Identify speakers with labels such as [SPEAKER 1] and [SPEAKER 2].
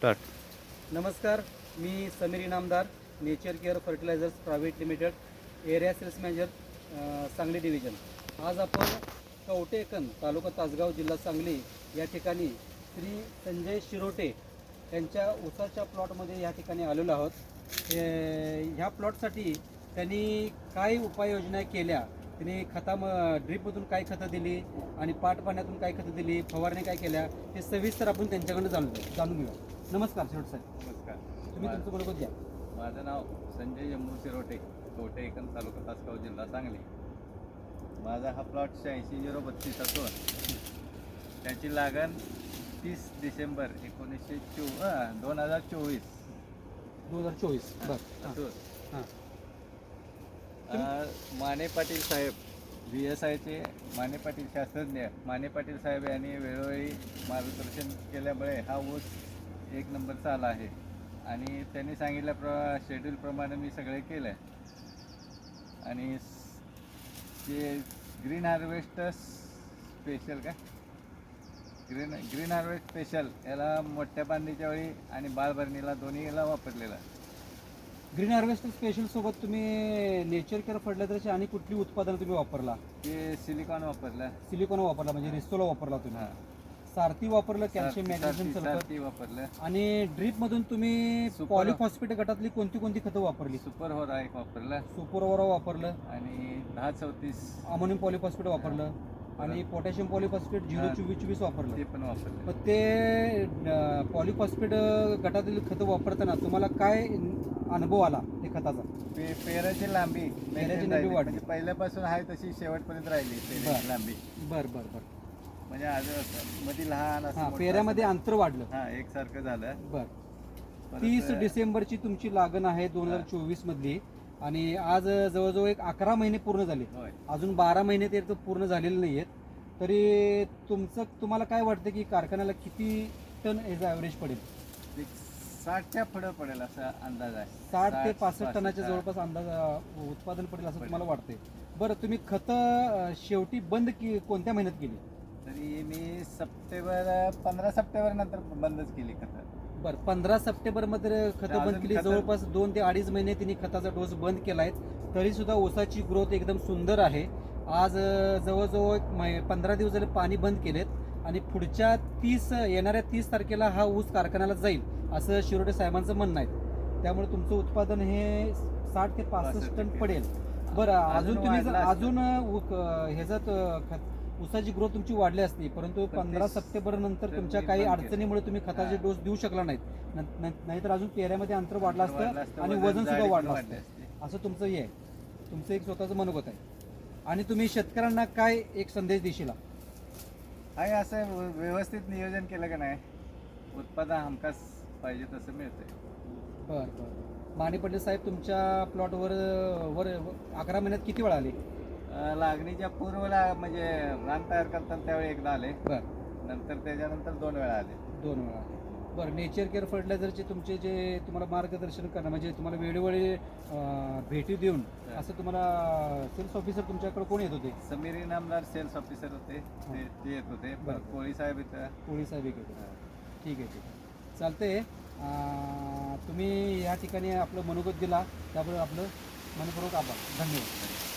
[SPEAKER 1] Start.
[SPEAKER 2] नमस्कार, मी Sameer Inamdar, nature care fertilizers private limited, area sales manager, Sangli division. आज आपण कवटेकन, तालुका तासगाव, जिल्हा सांगली या ठिकाणी श्री संजय शिरोटे यांच्या ऊसाच्या प्लॉटमध्ये या ठिकाणी आलेलो आहोत. ह्या प्लॉटसाठी त्यांनी काय उपाययोजना केल्या, त्यांनी ड्रीपमधून काय खतं दिली आणि पाण्यातून काय खतं दिली, फवारणी काय केल्या, हे सविस्तर आपण त्यांच्याकडून जाणून घेऊया. नमस्कार शिरोटे साहेब.
[SPEAKER 3] नमस्कार.
[SPEAKER 2] तुम्ही तुमचं बरोबर द्या.
[SPEAKER 3] माझं नाव संजय यम्मू शिरोटे, कवटेकन, तालुका तासगाव, जिल्हा सांगली. माझा हा प्लॉट 86-032 असून त्याची लागण 30 डिसेंबर 2024
[SPEAKER 2] बरं.
[SPEAKER 3] असून
[SPEAKER 2] हां.
[SPEAKER 3] माने पाटील साहेब, VSIचे माने पाटील शास्त्रज्ञ माने पाटील साहेब यांनी वेळोवेळी मार्गदर्शन केल्यामुळे हा ऊस एक नंबरचा आला आहे. आणि त्यांनी सांगितल्या शेड्यूलप्रमाणे मी सगळे केलं आहे. आणि ते green harvest special green harvest special याला मोठ्या बांधणीच्या वेळी आणि बाळभरणीला दोन्हीला वापरलेला.
[SPEAKER 2] ग्रीन हार्वेस्ट स्पेशल सोबत तुम्ही नेचर केअर फर्टिलायझरची आणि कुठली उत्पादनं तुम्ही वापरला?
[SPEAKER 3] ते सिलिकॉन वापरलं.
[SPEAKER 2] सिलिकॉन वापरला, म्हणजे रिस्टोला वापरला तुम्ही.
[SPEAKER 3] हां.
[SPEAKER 2] सारथी वापरलं, कॅल्शियम मॅग्नेशियम सल्फर
[SPEAKER 3] वापरलं.
[SPEAKER 2] आणि ड्रीप मधून तुम्ही
[SPEAKER 3] सुपर-
[SPEAKER 2] पॉलिफॉस्फेट गटातली कोणती खतं वापरली?
[SPEAKER 3] सुपर होरा एक वापरलं
[SPEAKER 2] सुपरओरा वापरलं
[SPEAKER 3] आणि 10-34
[SPEAKER 2] अमोनियम पॉलिफॉस्फेट वापरलं आणि पोटॅशियम पॉलिफॉस्फेट 0-24 वापरलं.
[SPEAKER 3] ते पण वापरलं.
[SPEAKER 2] मग ते पॉलिफॉस्फेट गटातील खतं वापरताना तुम्हाला काय अनुभव आला ते खताचा?
[SPEAKER 3] पेराची लांबी
[SPEAKER 2] पेराची लांबी वाढली.
[SPEAKER 3] म्हणजे पहिल्यापासून आहे तशी शेवटपर्यंत राहिली पेराची लांबी.
[SPEAKER 2] बरं.
[SPEAKER 3] म्हणजे आज मध्ये लहान असं
[SPEAKER 2] हां,
[SPEAKER 3] मोठं
[SPEAKER 2] पेऱ्यामध्ये
[SPEAKER 3] असं-
[SPEAKER 2] अंतर वाढलं.
[SPEAKER 3] हा, एकसारखं झालं.
[SPEAKER 2] बरं.
[SPEAKER 3] परत
[SPEAKER 2] 30 डिसेंबरची तुमची लागण आहे 2024 मधली आणि आज जवळजवळ 11 महिने पूर्ण झाले.
[SPEAKER 3] होय.
[SPEAKER 2] अजून 12 महिने ते पूर्ण झालेले नाही आहेत. तरी तुम्हाला काय वाटतं की कारखान्याला किती टन याचा ॲव्हरेज पडेल?
[SPEAKER 3] एक 60च्या पुढं पडेल असा अंदाज आहे.
[SPEAKER 2] 60 ते 65
[SPEAKER 3] 65
[SPEAKER 2] टनाच्या जवळपास अंदाज उत्पादन पडेल असं तुम्हाला वाटतंय. बरं, तुम्ही खतं शेवटी बंद कोणत्या महिन्यात केली?
[SPEAKER 3] तरी मी 15 सप्टेंबर नंतर बंदच केली खतं.
[SPEAKER 2] बरं, 15 सप्टेंबरमध्ये खतं बंद
[SPEAKER 3] अजून
[SPEAKER 2] केली.
[SPEAKER 3] खतं-
[SPEAKER 2] जवळपास 2 ते 2.5 महिने तिने खताचा डोस बंद केला आहे. तरी सुद्धा ऊसाची ग्रोथ एकदम सुंदर आहे. आज जवळजवळ 15 दिवस झाले पाणी बंद केलेत आणि पुढच्या येणाऱ्या 30 तारखेला हा ऊस कारखान्याला जाईल असं शिरोटे साहेबांचं म्हणणं आहे. त्यामुळे तुमचं उत्पादन हे 60 ते 65 टन पडेल. बरं, अजून तुम्ही
[SPEAKER 3] वाढलं
[SPEAKER 2] ह्याच्यात ऊसाची ग्रोथ तुमची वाढली असती, परंतु 15 सप्टेंबर नंतर तुमच्या काही अडचणीमुळे तुम्ही खताचे डोस देऊ शकला नाहीत. नाहीतर अजून पेऱ्यामध्ये अंतर वाढलं असतं आणि वजन सुद्धा वाढलं असतं. असं तुमचं हे आहे, तुमचं एक स्वतःचं मनोगत आहे. आणि तुम्ही शेतकऱ्यांना काय एक संदेश देशील?
[SPEAKER 3] आहे असं व्यवस्थित नियोजन केलं का नाही, उत्पादन हमखास पाहिजे तसं मिळतंय.
[SPEAKER 2] बरं. माने पाटील साहेब, तुमच्या प्लॉटवर 11 महिन्यात किती वेळा आले?
[SPEAKER 3] लागणीच्या पूर्वला म्हणजे रान तयार करताना त्यावेळी एकदा आले.
[SPEAKER 2] बरं,
[SPEAKER 3] नंतर त्याच्यानंतर 2 वेळा आले.
[SPEAKER 2] 2 वेळा आले. बरं, नेचर केअर फर्टिलायझरचे तुमचे जे तुम्हाला मार्गदर्शन करणं, म्हणजे तुम्हाला वेळोवेळी भेटी देऊन असं तुम्हाला सेल्स ऑफिसर तुमच्याकडे कोण येत होते?
[SPEAKER 3] समीर इनामदार सेल्स ऑफिसर होते, ते येत होते.
[SPEAKER 2] बरं.
[SPEAKER 3] कोळी साहेब इथं.
[SPEAKER 2] पोळी साहेब एक होते. ठीक आहे. चालतंय. तुम्ही या ठिकाणी आपलं मनोगत दिला त्याबद्दल आपलं मनपूर्वक आभार. धन्यवाद.